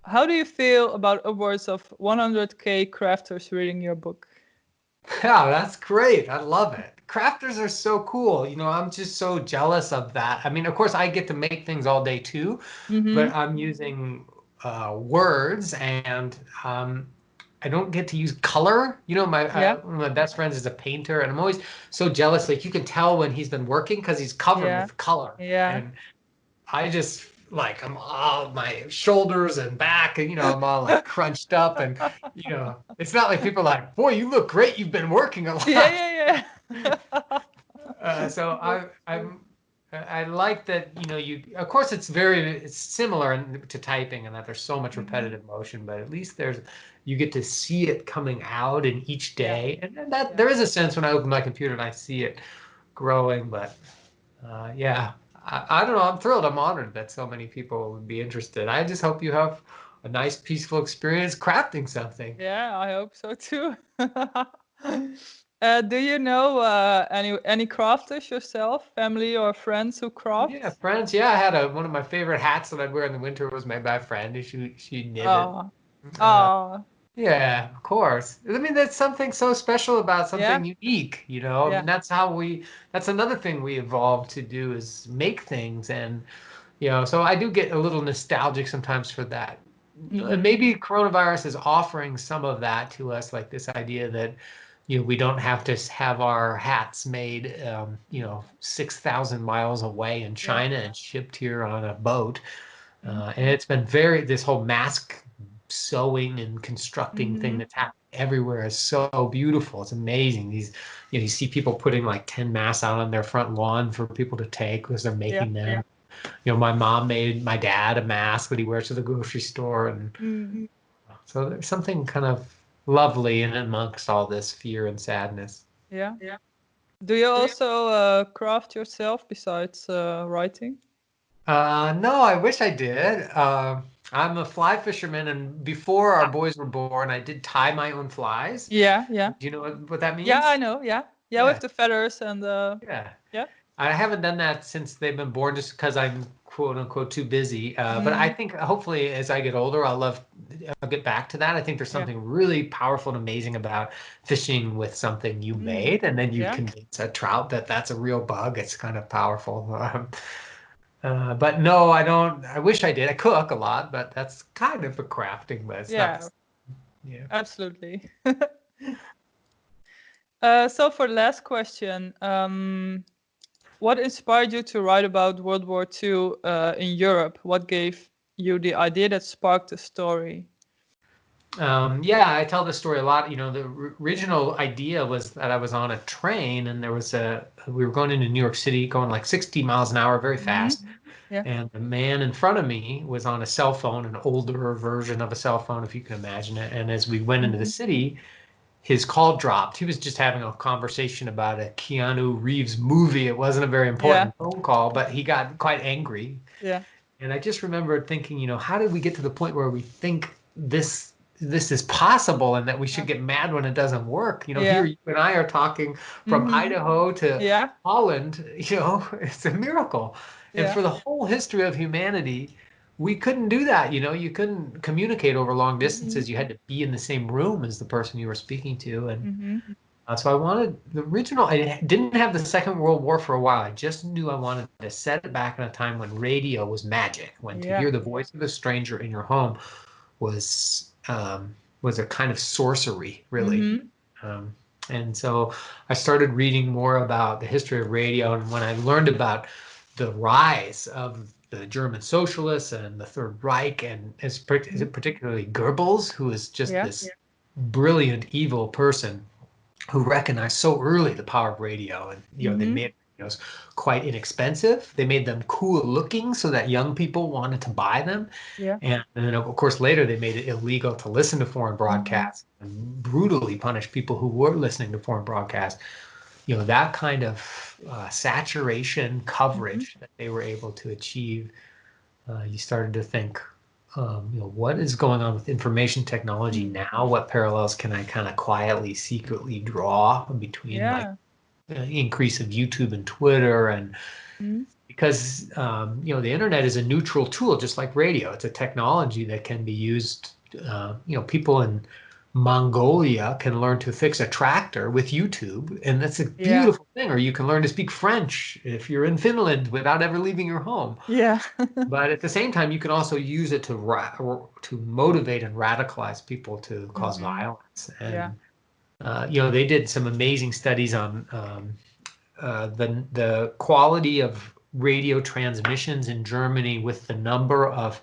How do you feel about upwards of 100K crafters reading your book? Yeah, that's great. I love it. Crafters are so cool. I'm just so jealous of that. I mean, of course, I get to make things all day too, but I'm using words and I don't get to use color. One of my best friends is a painter, and I'm always so jealous. Like you can tell when he's been working because he's covered with color, and I just like I'm all my shoulders and back, and I'm all like crunched up, and it's not like people are like, boy, you look great. You've been working a lot. Yeah. So I like that, you of course it's similar to typing and that there's so much repetitive motion, but at least you get to see it coming out in each day. And that there is a sense when I open my computer and I see it growing, but yeah, I don't know. I'm thrilled. I'm honored that so many people would be interested. I just hope you have a nice, peaceful experience crafting something. Yeah, I hope so too. Do you know any crafters yourself, family or friends who Yeah, craft? friends. Yeah, I had one of my favorite hats that I'd wear in the winter was made by a friend. She knit it. Oh, Uh, oh, yeah, of course. I mean, there's something so special about yeah, something unique, I yeah. mean, that's another thing we evolved to do is make things. And, so I do get a little nostalgic sometimes for that. And maybe coronavirus is offering some of that to us, like this idea that, we don't have to have our hats made, 6,000 miles away in Yeah. China and shipped here on a boat. Mhm. And it's been this whole mask sewing and constructing thing Mhm. that's happening everywhere is so beautiful. It's amazing. You see people putting like 10 masks out on their front lawn for people to take because they're Yeah. making them. My mom made my dad a mask that he wears to the grocery store. And Mm. so there's something kind of lovely in amongst all this fear and sadness. Yeah. Do you also craft yourself besides writing? No, I wish I did. I'm a fly fisherman, and before our boys were born, I did tie my own flies. Yeah, yeah. Do you know what that Yeah, I means? know. Yeah. Yeah, with Yeah, the feathers and yeah. yeah. I haven't done that since they've been born, just because I'm quote unquote too busy. But I Mm. think hopefully as I get older, I'll get back to that. I think there's Yeah. something really powerful and amazing about fishing with something you Mm. made, and then you Yeah. convince a trout that that's a real bug. It's kind of powerful. But no, I don't. I wish I did. I cook a lot, but that's kind of a crafting, but it's not. Yeah, Yeah. absolutely. So for the last question, what inspired you to write about World War II in Europe? What gave you the idea that sparked the story? Yeah, I tell this story a lot. The original idea was that I was on a train and we were going into New York City, going like 60 miles an hour, very Hmm. fast. Yeah. And the man in front of me was on a cell phone, an older version of a cell phone, if you can imagine it. And as we went into the Hmm. city, his call dropped. He was just having a conversation about a Keanu Reeves movie. It wasn't a very Yeah. important phone call, but he got quite angry. Yeah. And I just remember thinking, how did we get to the point where we think this is possible and that we should get mad when it doesn't work? Here Yeah. you and I are talking from Hmm. Idaho to Yeah. Holland, it's a miracle. And Yeah. for the whole history of humanity, we couldn't do that. You couldn't communicate over long Hmm. distances. You had to be in the same room as the person you were speaking to. And Hmm. so I wanted the original. I didn't have the Second World War for a while. I just knew I wanted to set it back in a time when radio was magic, when to Yeah. hear the voice of a stranger in your home was was a kind of sorcery, really. Hmm. Um, and so I started reading more about the history of radio, and when I learned about the rise of the German socialists and the Third Reich, and particularly Goebbels, who is just Yeah. this brilliant evil person who recognized so early the power of radio, and they Hmm. made radios quite inexpensive. They made them cool looking so that young people wanted to buy them. Yeah. And then, of course, later they made it illegal to listen to foreign broadcasts and brutally punished people who were listening to foreign broadcasts. You know, that kind of saturation coverage that they were able to achieve, you started to think, you know, what is going on with information technology now? What parallels can I kind of quietly, secretly draw between like the increase of YouTube and Twitter? And because, you know, the internet is a neutral tool, just like radio. It's a technology that can be used, you know, people in Mongolia can learn to fix a tractor with YouTube, and that's a beautiful thing. Or you can learn to speak French if you're in Finland without ever leaving your home. Yeah. But at the same time, you can also use it to motivate and radicalize people to cause violence. And you know, they did some amazing studies on the quality of radio transmissions in Germany with the number of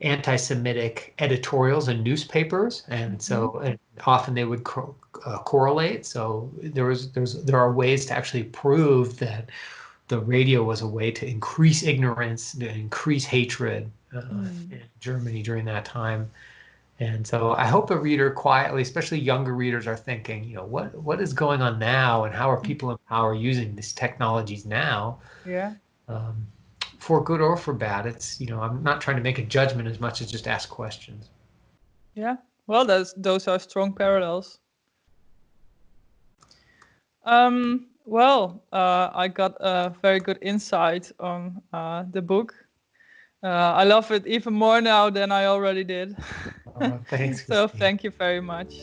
anti-Semitic editorials in newspapers, and so and often they would correlate. So there are ways to actually prove that the radio was a way to increase ignorance, to increase hatred in Germany during that time. And so I hope a reader quietly, especially younger readers, are thinking, you know, what is going on now, and how are people in power using these technologies now? Yeah. For good or for bad. It's, you know, I'm not trying to make a judgment as much as just ask questions. Yeah. Well, those are strong parallels. Well, I got a very good insight on the book. I love it even more now than I already did. Thanks, So Christine. thank you very much.